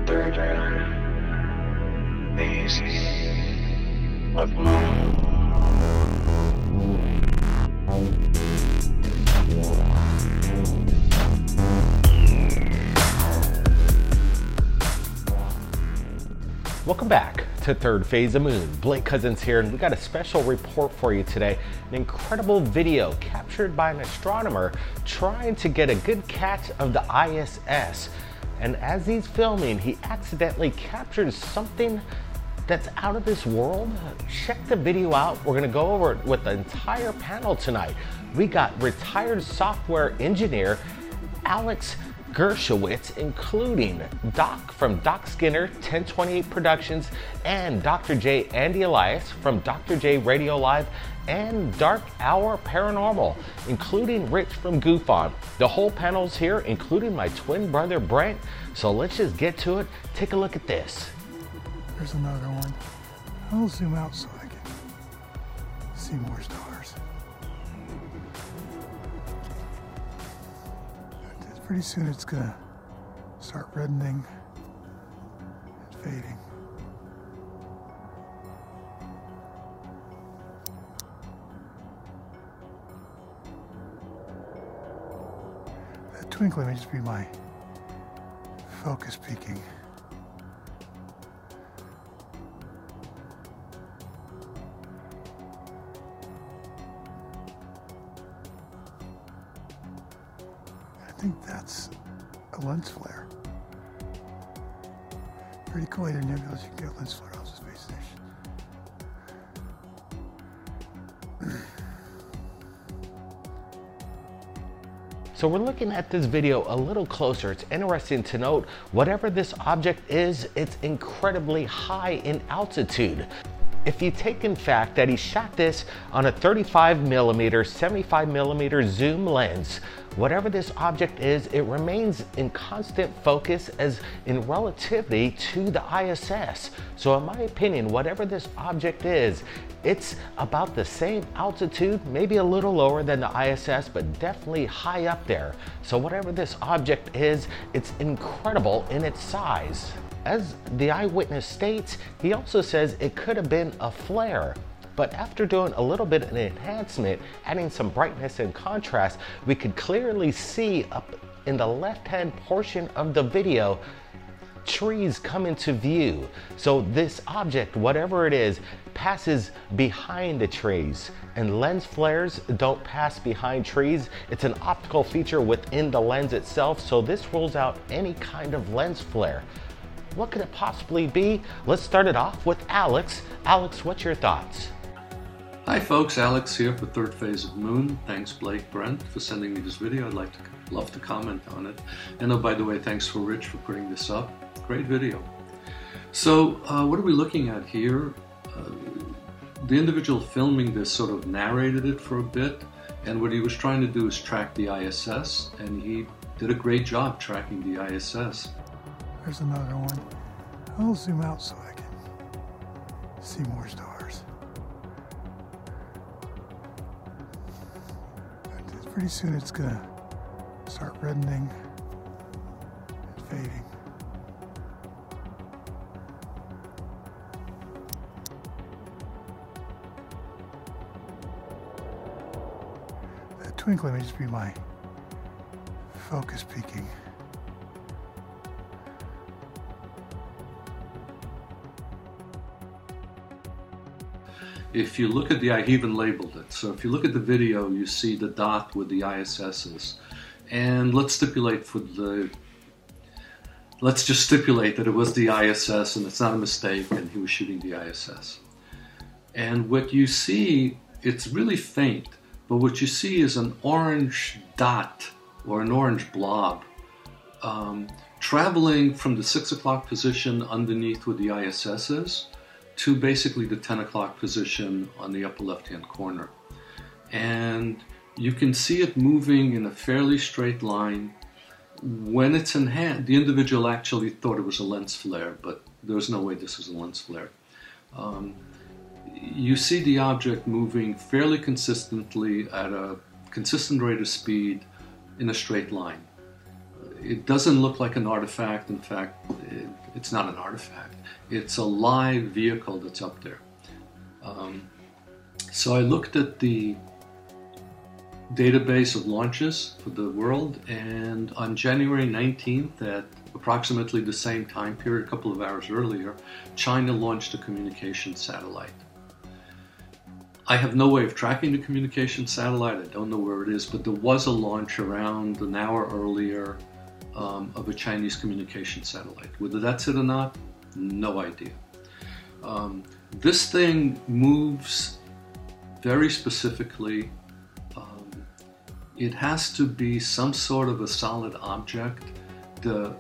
Thirdphaseofmoon. Welcome back to Third Phase of Moon. Blake Cousins here, and we got a special report for you today. An incredible video captured by an astronomer trying to get a good catch of the ISS. And as he's filming, he accidentally captures something that's out of this world. Check the video out. We're gonna go over it with the entire panel tonight. We got retired software engineer Alex Gershowitz, including Doc from Doc Skinner 1028 Productions, and Dr. J Andy Elias from Dr. J Radio Live, and Dark Hour Paranormal, including Rich from Goof On. The whole panel's here, including my twin brother Brent. So let's just get to it. Take a look at this. There's another one. I'll zoom out so I can see more stars. Pretty soon it's gonna start reddening and fading. That twinkling may just be my focus peaking. I think that's a lens flare. Pretty cool. I didn't realize you can get lens flare off the space station. So we're looking at this video a little closer. It's interesting to note, whatever this object is, it's incredibly high in altitude. If you take in fact that he shot this on a 35mm, 75mm zoom lens, whatever this object is, it remains in constant focus as in relativity to the ISS. So in my opinion, whatever this object is, it's about the same altitude, maybe a little lower than the ISS, but definitely high up there. So whatever this object is, it's incredible in its size. As the eyewitness states, he also says it could have been a flare. But after doing a little bit of an enhancement, adding some brightness and contrast, we could clearly see up in the left-hand portion of the video, trees come into view. So this object, whatever it is, passes behind the trees. And lens flares don't pass behind trees. It's an optical feature within the lens itself, so this rules out any kind of lens flare. What could it possibly be? Let's start it off with Alex. Alex, what's your thoughts? Hi folks, Alex here for Third Phase of Moon. Thanks Blake, Brent for sending me this video. I'd love to comment on it. And oh, by the way, thanks for Rich for putting this up. Great video. So what are we looking at here? The individual filming this sort of narrated it for a bit, and what he was trying to do is track the ISS, and he did a great job tracking the ISS. There's another one. I'll zoom out so I can see more stars. Pretty soon it's gonna start reddening and fading. That twinkling may just be my focus peaking. If you look at I even labeled it. So if you look at the video, you see the dot with the ISSs. And let's just stipulate that it was the ISS and it's not a mistake and he was shooting the ISS. And what you see, it's really faint, but what you see is an orange dot or an orange blob traveling from the 6 o'clock position underneath where the ISS is to basically the 10 o'clock position on the upper left-hand corner. And you can see it moving in a fairly straight line. When it's in hand, the individual actually thought it was a lens flare, but there's no way this is a lens flare. You see the object moving fairly consistently at a consistent rate of speed in a straight line. It doesn't look like an artifact. In fact, it's not an artifact. It's a live vehicle that's up there. So I looked at the database of launches for the world, and on January 19th, at approximately the same time period, a couple of hours earlier, China launched a communication satellite. I have no way of tracking the communication satellite. I don't know where it is, but there was a launch around an hour earlier of a Chinese communication satellite. Whether that's it or not, no idea. This thing moves very specifically. It has to be some sort of a solid object. The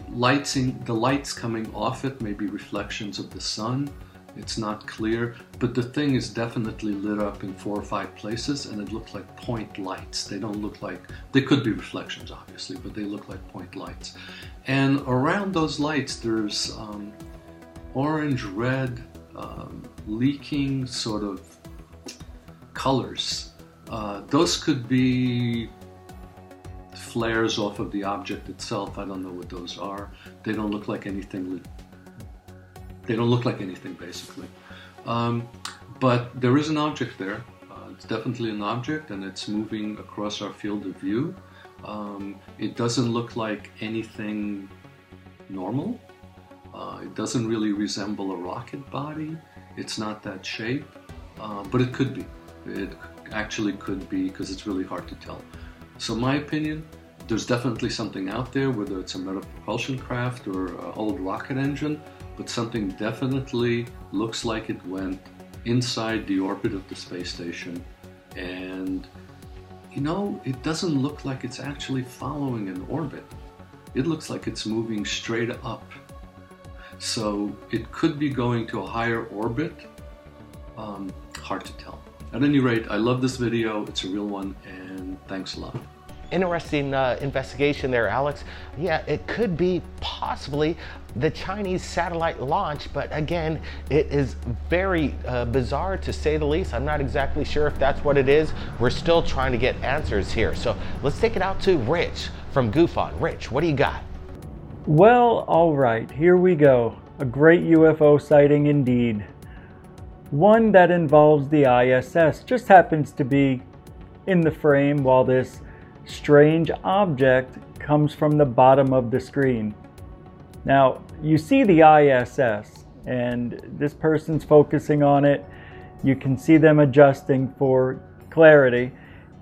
lights coming off it may be reflections of the sun. It's not clear, but the thing is definitely lit up in 4 or 5 places, and it looks like point lights. They don't look like, they could be reflections obviously, but they look like point lights. And around those lights there's orange, red, leaking sort of colors. Those could be flares off of the object itself. I don't know what those are. They don't look like anything. They don't look like anything, basically. But there is an object there. It's definitely an object, and it's moving across our field of view. It doesn't look like anything normal. It doesn't really resemble a rocket body. It's not that shape, but it could be. It actually could be, because it's really hard to tell. So my opinion, there's definitely something out there, whether it's a propulsion craft or an old rocket engine, but something definitely looks like it went inside the orbit of the space station. And you know, it doesn't look like it's actually following an orbit. It looks like it's moving straight up. So it could be going to a higher orbit. Hard to tell. At any rate, I love this video. It's a real one, and thanks a lot. Interesting investigation there, Alex. Yeah, it could be possibly the Chinese satellite launch, but again, it is very bizarre to say the least. I'm not exactly sure if that's what it is. We're still trying to get answers here. So let's take it out to Rich from GoofOn. Rich, what do you got? Well, all right, here we go. A great UFO sighting indeed. One that involves the ISS, just happens to be in the frame while this strange object comes from the bottom of the screen. Now, you see the ISS, and this person's focusing on it. You can see them adjusting for clarity,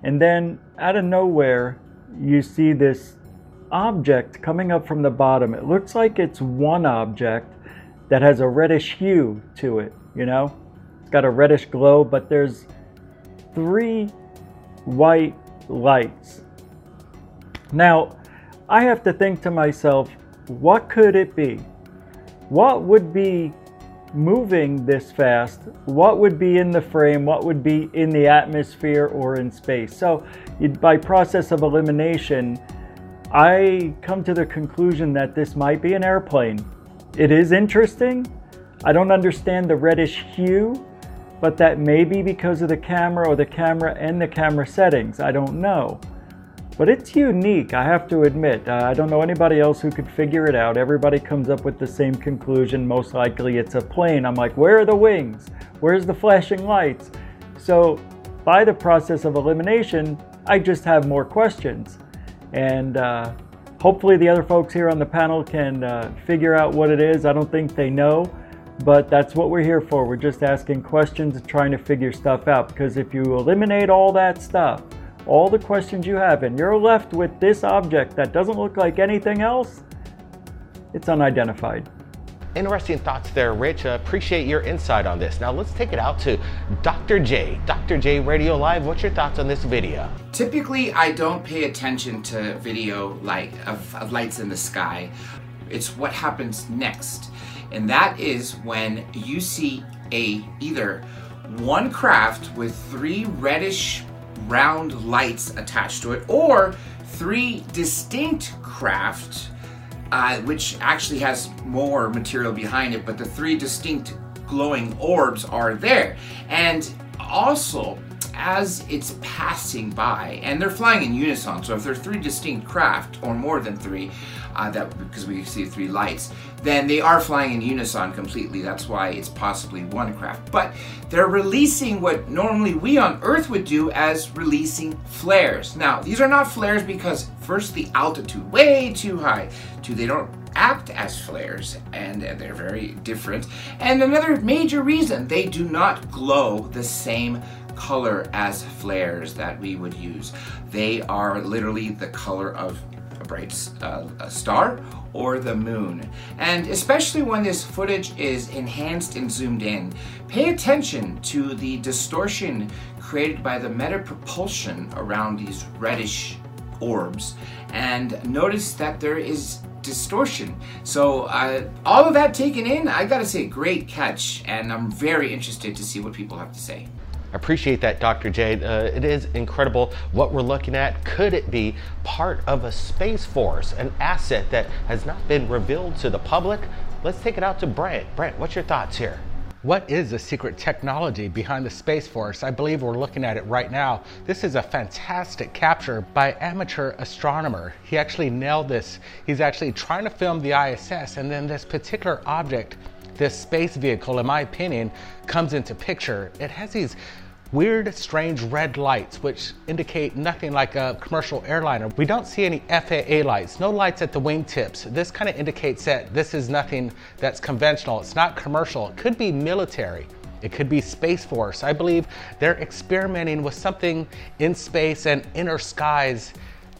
and then out of nowhere, you see this object coming up from the bottom. It looks like it's one object that has a reddish hue to it, you know? It's got a reddish glow, but there's 3 white lights. Now, I have to think to myself, what could it be? What would be moving this fast? What would be in the frame? What would be in the atmosphere or in space? So, by process of elimination, I come to the conclusion that this might be an airplane. It is interesting. I don't understand the reddish hue, but that may be because of the camera or the camera and the camera settings. I don't know. But it's unique, I have to admit. I don't know anybody else who could figure it out. Everybody comes up with the same conclusion. Most likely it's a plane. I'm like, where are the wings? Where's the flashing lights? So by the process of elimination, I just have more questions. And hopefully the other folks here on the panel can figure out what it is. I don't think they know. But that's what we're here for. We're just asking questions and trying to figure stuff out. Because if you eliminate all that stuff, all the questions you have, and you're left with this object that doesn't look like anything else, it's unidentified. Interesting thoughts there, Rich. Appreciate your insight on this. Now let's take it out to Dr. J. Dr. J Radio Live, what's your thoughts on this video? Typically, I don't pay attention to video of lights in the sky. It's what happens next. And that is when you see either one craft with 3 reddish round lights attached to it, or 3 distinct craft, which actually has more material behind it, but the 3 distinct glowing orbs are there. And also, as it's passing by, and they're flying in unison, so if they're three distinct craft, or more than three, because we see three lights, then they are flying in unison completely. That's why it's possibly one craft. But they're releasing what normally we on Earth would do as releasing flares. Now, these are not flares because first, the altitude way too high. Two, they don't act as flares, and they're very different. And another major reason, they do not glow the same color as flares that we would use. They are literally the color of a bright star or the moon. And especially when this footage is enhanced and zoomed in, pay attention to the distortion created by the meta-propulsion around these reddish orbs, and notice that there is distortion. So all of that taken in, I gotta say, great catch, and I'm very interested to see what people have to say. I appreciate that, Dr. Jade. It is incredible what we're looking at. Could it be part of a space force, an asset that has not been revealed to the public? Let's take it out to Brent. Brent, what's your thoughts here? What is the secret technology behind the Space Force? I believe we're looking at it right now. This is a fantastic capture by amateur astronomer. He actually nailed this. He's actually trying to film the ISS, and then this particular object, this space vehicle, in my opinion, comes into picture. It has these weird, strange red lights, which indicate nothing like a commercial airliner. We don't see any FAA lights, no lights at the wingtips. This kind of indicates that this is nothing that's conventional. It's not commercial. It could be military. It could be Space Force. I believe they're experimenting with something in space and inner skies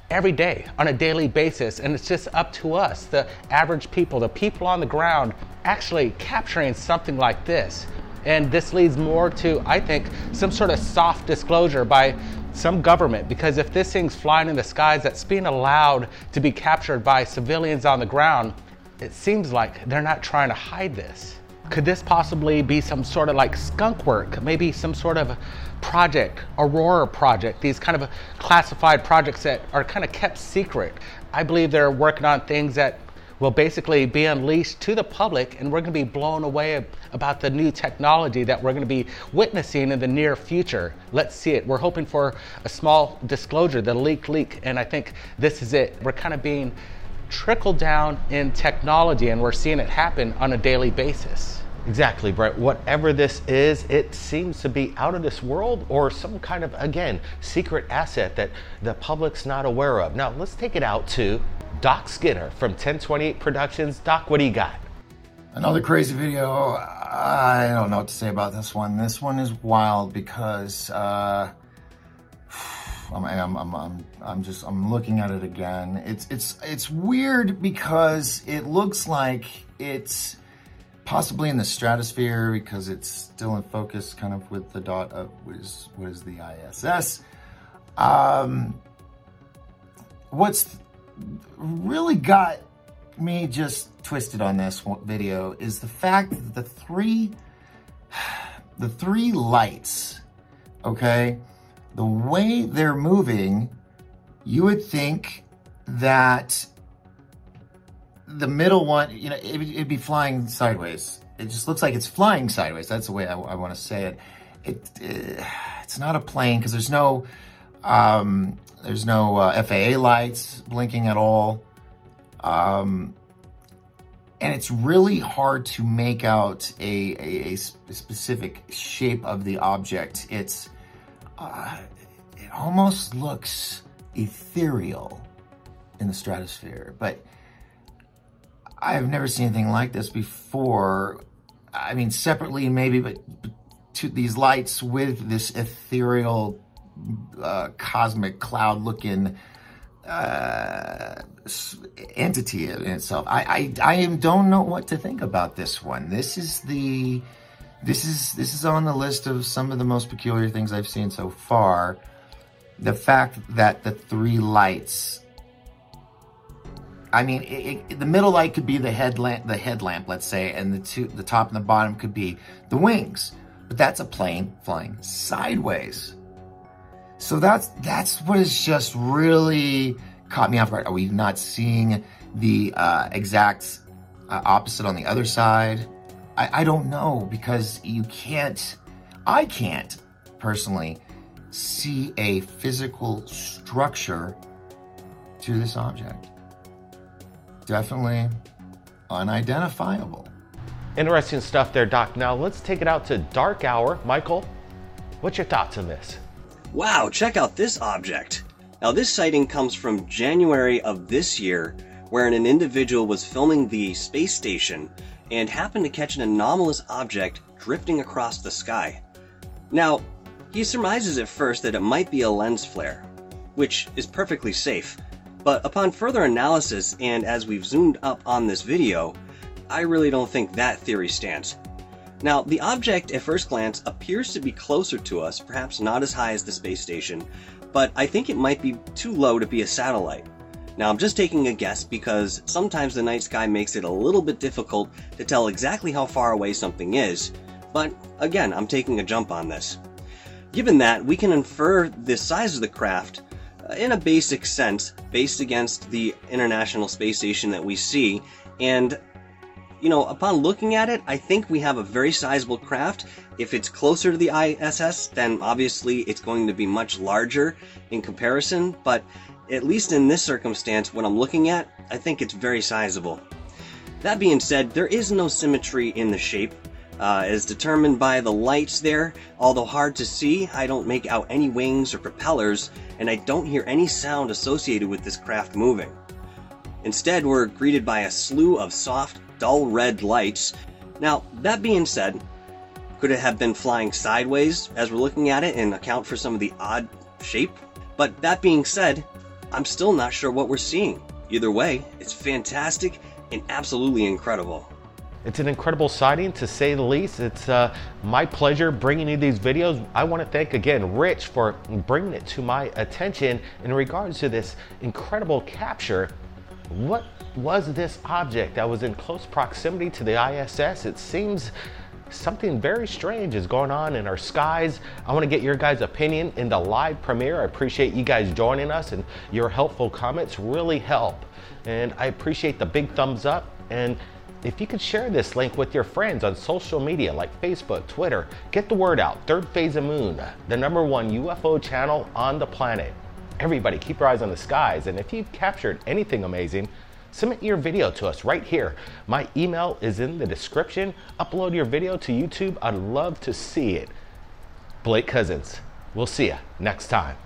every day on a daily basis, and it's just up to us, the average people, the people on the ground, actually capturing something like this. And this leads more to, I think, some sort of soft disclosure by some government, because if this thing's flying in the skies, that's being allowed to be captured by civilians on the ground, it seems like they're not trying to hide this. Could this possibly be some sort of like skunk work, maybe some sort of project, Aurora project, these kind of classified projects that are kind of kept secret? I believe they're working on things that will basically be unleashed to the public, and we're going to be blown away about the new technology that we're going to be witnessing in the near future. Let's see it. We're hoping for a small disclosure, the leak, and I think this is it. We're kind of being trickled down in technology, and we're seeing it happen on a daily basis. Exactly, Brett. Whatever this is, it seems to be out of this world, or some kind of, again, secret asset that the public's not aware of. Now, let's take it out to Doc Skinner from 1028 Productions. Doc, what do you got? Another crazy video. I don't know what to say about this one. This one is wild because I'm looking at it again. It's weird because it looks like it's possibly in the stratosphere because it's still in focus, kind of with the dot of what is the ISS. What's really got me just twisted on this video is the fact that the three lights, okay, the way they're moving, you would think that the middle one, you know, it'd be flying sideways. It just looks like it's flying sideways. That's the way I want to say it. It's not a plane because there's no FAA lights blinking at all. And it's really hard to make out a specific shape of the object. It almost looks ethereal in the stratosphere, but I've never seen anything like this before. I mean, separately maybe, but to these lights with this ethereal cosmic cloud looking entity in itself. I don't know what to think about this one. This is on the list of some of the most peculiar things I've seen so far. The fact that the three lights, I mean, the middle light could be the headlamp, let's say, and the top and the bottom could be the wings. But that's a plane flying sideways. So that's what has just really caught me off guard. Are we not seeing the exact opposite on the other side? I don't know, because I can't personally see a physical structure to this object. Definitely unidentifiable. Interesting stuff there, Doc. Now let's take it out to dark hour. Michael, what's your thoughts on this? Wow, check out this object. Now this sighting comes from January of this year, where an individual was filming the space station and happened to catch an anomalous object drifting across the sky. Now, he surmises at first that it might be a lens flare, which is perfectly safe, but upon further analysis and as we've zoomed up on this video, I really don't think that theory stands. Now, the object at first glance appears to be closer to us, perhaps not as high as the space station, but I think it might be too low to be a satellite. Now, I'm just taking a guess because sometimes the night sky makes it a little bit difficult to tell exactly how far away something is, but again, I'm taking a jump on this. Given that, we can infer the size of the craft in a basic sense based against the International Space Station that we see, and upon looking at it, I think we have a very sizable craft. If it's closer to the ISS, then obviously it's going to be much larger in comparison, but at least in this circumstance, what I'm looking at, I think it's very sizable. That being said, there is no symmetry in the shape, as determined by the lights there. Although hard to see, I don't make out any wings or propellers, and I don't hear any sound associated with this craft moving. Instead, we're greeted by a slew of soft, dull red lights. Now, that being said, could it have been flying sideways as we're looking at it and account for some of the odd shape? But that being said, I'm still not sure what we're seeing. Either way, it's fantastic and absolutely incredible. It's an incredible sighting, to say the least. It's my pleasure bringing you these videos. I want to thank again Rich for bringing it to my attention in regards to this incredible capture. What was this object that was in close proximity to the ISS? It seems something very strange is going on in our skies. I want to get your guys' opinion in the live premiere. I appreciate you guys joining us, and your helpful comments really help. And I appreciate the big thumbs up. And if you could share this link with your friends on social media like Facebook, Twitter, get the word out. Third Phase of Moon, the #1 UFO channel on the planet. Everybody keep your eyes on the skies, and if you've captured anything amazing, submit your video to us right here. My email is in the description. Upload your video to YouTube. I'd love to see it. Blake Cousins. We'll see you next time.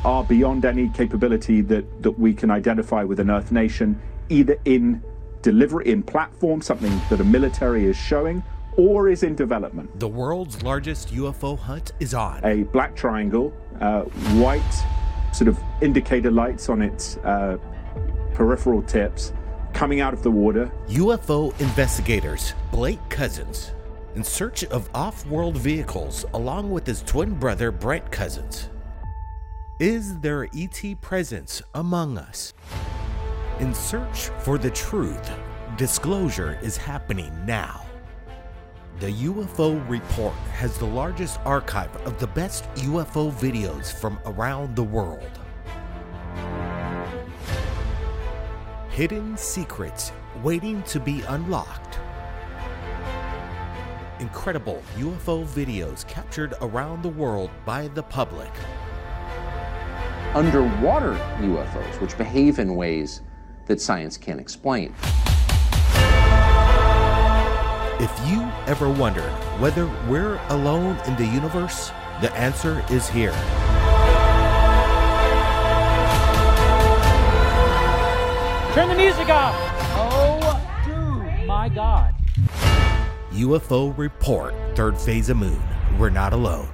Are beyond any capability that we can identify with an Earth nation, either in delivery, in platform, something that a military is showing, or is in development. The world's largest UFO hunt is on. A black triangle, white sort of indicator lights on its peripheral tips coming out of the water. UFO investigators Blake Cousins in search of off-world vehicles along with his twin brother Brent Cousins. Is there ET presence among us? In search for the truth, disclosure is happening now. The UFO Report has the largest archive of the best UFO videos from around the world. Hidden secrets waiting to be unlocked. Incredible UFO videos captured around the world by the public. Underwater UFOs, which behave in ways that science can't explain. If you ever wondered whether we're alone in the universe, the answer is here. Turn the music off! Oh, dude, my God. UFO Report, Third Phase of Moon. We're not alone.